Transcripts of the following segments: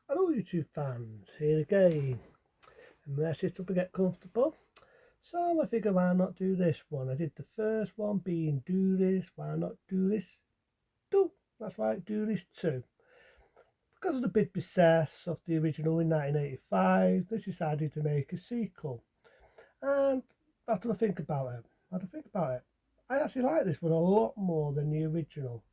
Hello YouTube fans, here again. And let's sit up and get comfortable. So I figure why not do this one. I did the first one being do this, why not do this? Do! That's right, do this too. Because of the big success of the original in 1985, they decided to make a sequel. And after I think about it, I actually like this one a lot more than the original.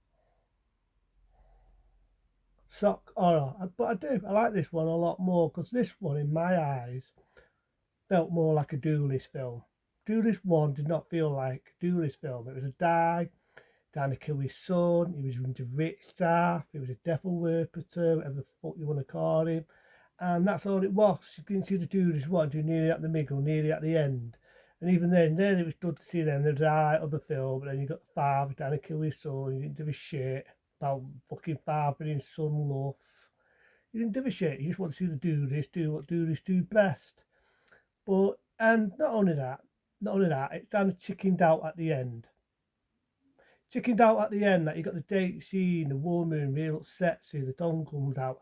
Shock horror, but I do. I like this one a lot more because this one, in my eyes, felt more like a Ghoulies film. Ghoulies 1 did not feel like a Ghoulies film. It was a die, trying to kill his son, he was into rich staff, he was a devil worshipper, whatever the fuck you want to call him. And that's all it was. You couldn't see the Ghoulies 1 do nearly at the middle, nearly at the end. And even then it was good to see them. There was alright other film, but then you got the father trying to kill his son, you didn't give a shit about fucking father and son love. You didn't give a shit, you just want to see the Ghoulies do what Ghoulies do best. But and not only that, it's kind of chickened out at the end. Chickened out at the end that you got the date scene, the woman real upset, see the Don comes out.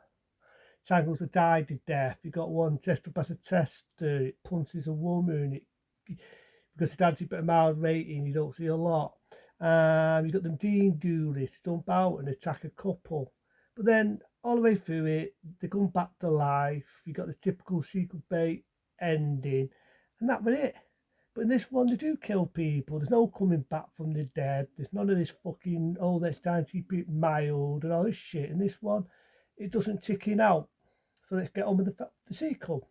Tangles have died to death. You got one dressed up as a tester, it punches a woman, because it had a bit of mild rating, you don't see a lot. You got them Dean do this, jump out and attack a couple. But then all the way through it, they come back to life. You got the typical sequel bait ending, and that was it. But in this one, they do kill people. There's no coming back from the dead. There's none of this fucking, oh, let's try and keep it mild and all this shit. In this one, it doesn't chicken out. So let's get on with the sequel.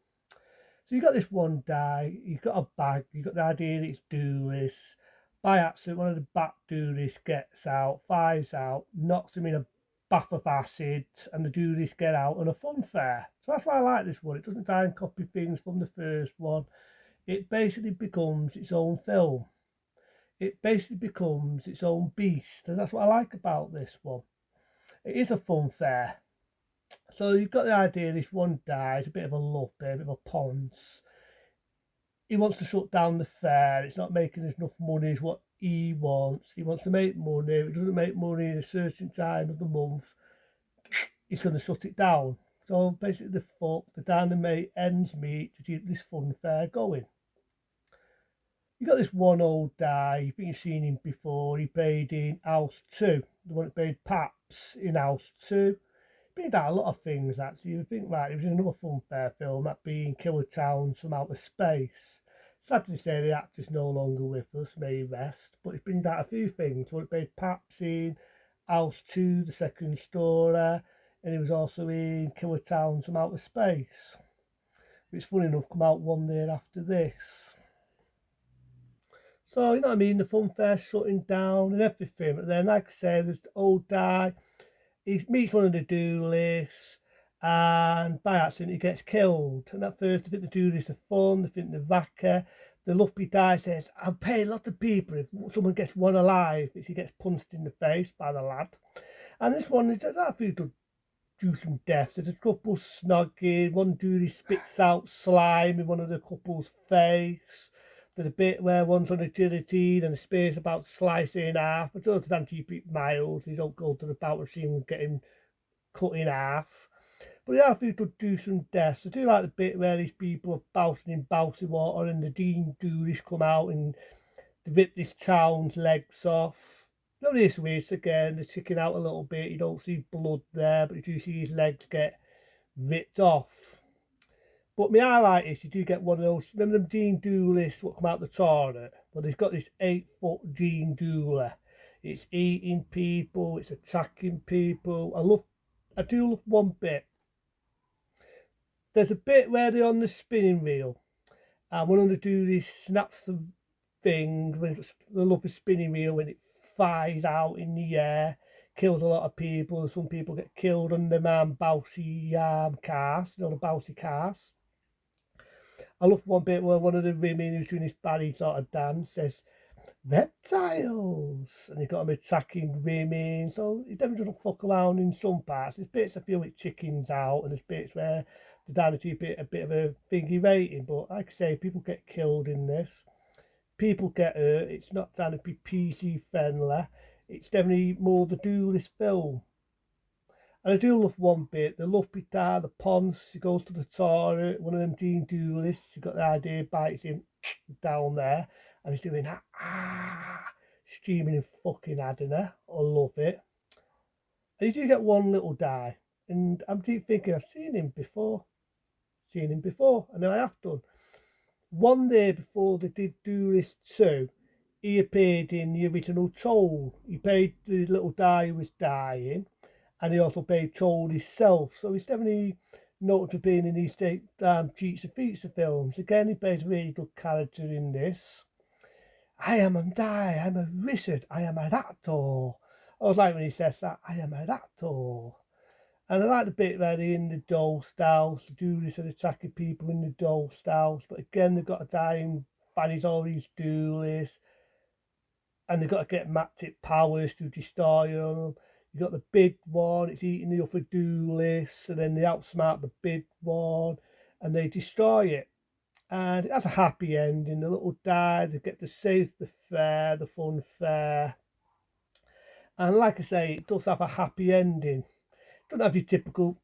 So you got this one guy, you've got a bag, you've got the idea that it's do this. By accident, one of the back do this gets out, flies out, knocks him in a bath of acid, and the do this get out on a fun fair. So that's why I like this one. It doesn't try and copy things from the first one. It basically becomes its own film. It basically becomes its own beast, and that's what I like about this one. It is a fun fair. So you've got the idea this one dies, a bit of a luppy, a bit of a ponce. He wants to shut down the fair. It's not making enough money is what he wants. He wants to make money. If it doesn't make money in a certain time of the month, he's going to shut it down. So basically, they're down to make ends meet to keep this fun fair going. You got this one old guy. You think you've seen him before. He played in House 2, the one that played Paps in House 2. Been out a lot of things actually. You think right, it was another fun fair film, that being Killer Towns from Outer Space. Sad to say the actor's no longer with us, may he rest, but he's been out a few things. Well, it played Paps in House 2, the second story, and he was also in Killer Towns from Outer Space, which funny enough come out one year after this. So, you know what I mean, the fun fair's shutting down and everything. But then, like I say, there's the old guy, he meets one of the duelists, and by accident he gets killed. And at first they think the duelists are fun, they think they're vaca. The lucky guy says, I'll pay a lot of people if someone gets one alive, if he gets punched in the face by the lad. And this one is that few do some deaths. There's a couple snogging, one duelist spits out slime in one of the couple's face. There's a bit where one's on a guillotine and the spear's about to slice it in half. I don't have to keep it mild. You don't go to the bout of seeing getting cut in half. But yeah, if you could do some deaths. I do like the bit where these people are bouncing in bouncy water and the Dean Doolies come out and they rip this town's legs off. Not this weird again, they're sticking out a little bit. You don't see blood there, but you do see his legs get ripped off. But my highlight is you do get one of those. Remember them Dean Doolies what come out the toilet? Well, he's got this 8 foot Dean Dooley. It's eating people, it's attacking people. I do love one bit. There's a bit where they're on the spinning wheel, and one of the Doolies snaps the thing when the love the spinning wheel when it flies out in the air, kills a lot of people. Some people get killed on them bouncy cars, the bouncy cars. I love one bit where one of the women who's doing this body sort of dance says, reptiles, and you've got them attacking women. So it definitely doesn't fuck around in some parts. There's bits I feel it chickens out, and there's bits where the down to a bit of a thingy rating. But like I say, people get killed in this. People get hurt. It's not trying to be PC friendly. It's definitely more the duelist film. And I do love one bit, the love bit there, the ponce, he goes to the toilet, one of them Dean Doolists, he got the idea, bites him down there, and he's doing that, streaming in fucking agony. I love it. And you do get one little die, and I'm deep thinking, I've seen him before, and I have done. One day before they did do this too, he appeared in the original Toll. He played the little guy who was dying, and he also played Toll himself. So he's definitely noted for being in these Cheats and Feature films. Again, he plays a really good character in this. I am a die, I'm a wizard, I am a actor. I was like when he says that, I am an actor. And I like the bit where they're in the doll styles, the duelists are attacking people in the doll styles, but again they've got to die and banish all these duelists, and they've got to get magic powers to destroy them. You got the big one, it's eating the other duelists, and then they outsmart the big one, and they destroy it. And it has a happy ending. The little dad, they get to save the fair, the fun fair. And like I say, it does have a happy ending. It doesn't have your typical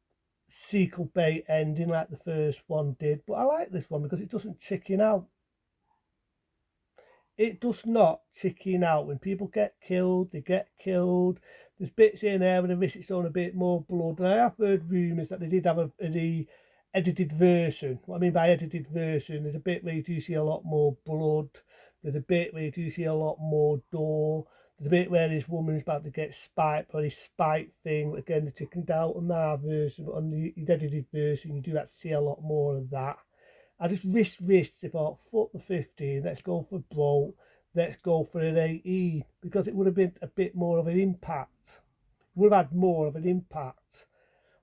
sequel bait ending like the first one did, but I like this one because it doesn't chicken out. It does not chicken out. When people get killed, they get killed. There's bits in there where they wish it's on a bit more blood. And I have heard rumours that they did have the edited version. What I mean by edited version, there's a bit where you do see a lot more blood. There's a bit where you do see a lot more gore. There's a bit where this woman's about to get spiked by this spike thing. Again, they chickened out on that version, but on the edited version, you do actually see a lot more of that. I just risked if I thought the 15, let's go for blow, let's go for an 18, because it would have been a bit more of an impact. It would have had more of an impact.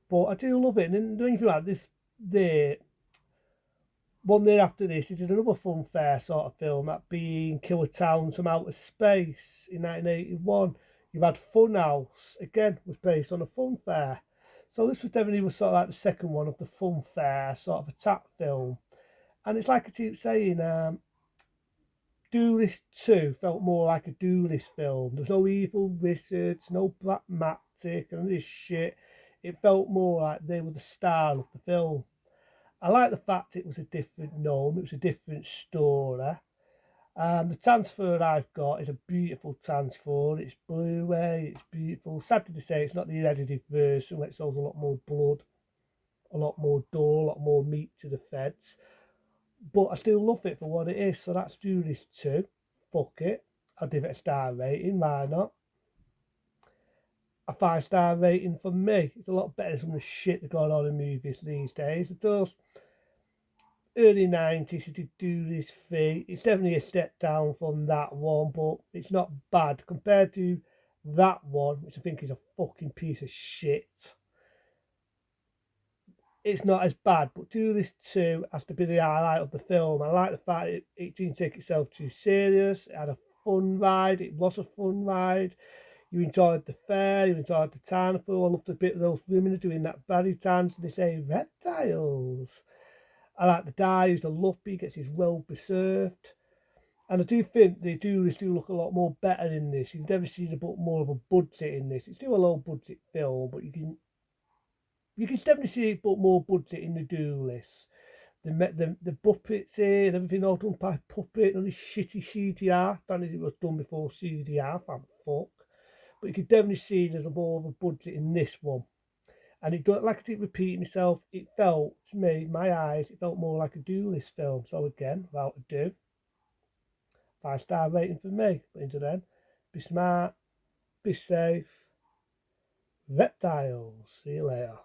But I do love it. And then doing like this, the one day after this, it is another fun fair sort of film, that being Killer Towns from Outer Space in 1981. You had Funhouse, again, was based on a fun fair. So this was definitely sort of like the second one of the fun fair sort of attack film. And it's like I keep saying, Duelist 2 felt more like a Duelist film. There's no evil wizards, no black magic and this shit. It felt more like they were the star of the film. I like the fact it was a different gnome, it was a different story. The transfer I've got is a beautiful transfer. It's Blu-ray, it's beautiful. Sad to say it's not the edited version, where it shows a lot more blood, a lot more gore, a lot more meat to the feds. But I still love it for what it is. So that's Judas 2. Fuck it. I'll give it a star rating. Why not? A 5-star rating for me. It's a lot better than some of the shit that's going on in movies these days. It does. Early 90s, it did do this thing. It's definitely a step down from that one, but it's not bad compared to that one, which I think is a fucking piece of shit. It's not as bad, but do this 2 has to be the highlight of the film. I like the fact it didn't take itself too serious. It had a fun ride. It was a fun ride. You enjoyed the fair. You enjoyed the carnival. I loved the bit of those women doing that belly dance and they say reptiles. I like the guy who's a luppy, gets his well preserved. And I do think they do look a lot more better in this. You've never seen a bit more of a budget in this. It's still a low budget film, but you can definitely see it put more budget in the Duelists. The puppets here and everything all done by puppet and this shitty CGI. Don't know if it was done before CGI, thank fuck. But you can definitely see there's a more of a budget in this one. And it don't like I keep repeating myself, it felt to me, my eyes, it felt more like a Duelist film. So again, without ado, 5-star rating for me. But until then, be smart, be safe, reptiles. See you later.